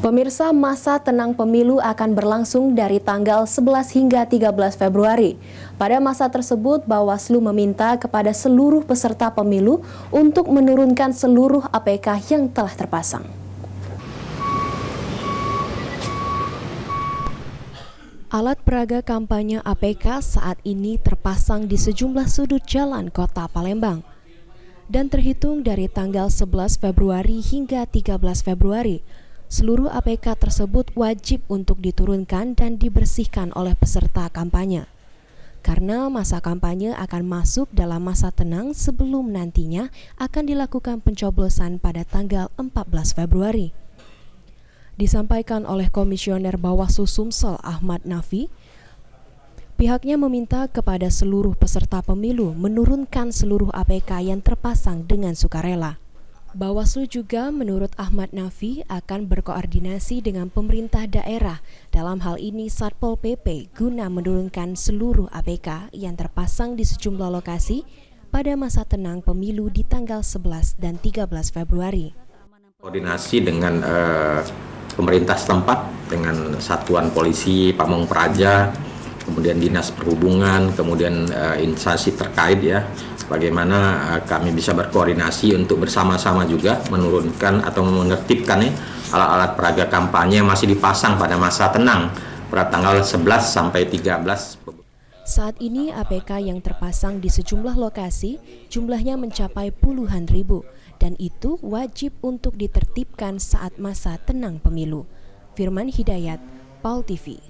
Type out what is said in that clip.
Pemirsa, masa tenang pemilu akan berlangsung dari tanggal 11 hingga 13 Februari. Pada masa tersebut, Bawaslu meminta kepada seluruh peserta pemilu untuk menurunkan seluruh APK yang telah terpasang. Alat peraga kampanye APK saat ini terpasang di sejumlah sudut jalan kota Palembang. Dan terhitung dari tanggal 11 Februari hingga 13 Februari, seluruh APK tersebut wajib untuk diturunkan dan dibersihkan oleh peserta kampanye. Karena masa kampanye akan masuk dalam masa tenang sebelum nantinya akan dilakukan pencoblosan pada tanggal 14 Februari. Disampaikan oleh Komisioner Bawaslu Sumsel Ahmad Nafi, pihaknya meminta kepada seluruh peserta pemilu menurunkan seluruh APK yang terpasang dengan sukarela. Bawaslu juga menurut Ahmad Nafi akan berkoordinasi dengan pemerintah daerah, dalam hal ini Satpol PP, guna menurunkan seluruh APK yang terpasang di sejumlah lokasi pada masa tenang pemilu di tanggal 11 dan 13 Februari. Koordinasi dengan pemerintah setempat, dengan Satuan Polisi Pamong Praja, kemudian Dinas Perhubungan, kemudian instansi terkait ya, bagaimana kami bisa berkoordinasi untuk bersama-sama juga menurunkan atau menertibkan alat-alat peraga kampanye yang masih dipasang pada masa tenang pada tanggal 11 sampai 13. Saat ini APK yang terpasang di sejumlah lokasi jumlahnya mencapai puluhan ribu dan itu wajib untuk ditertibkan saat masa tenang pemilu. Firman Hidayat, PAL TV.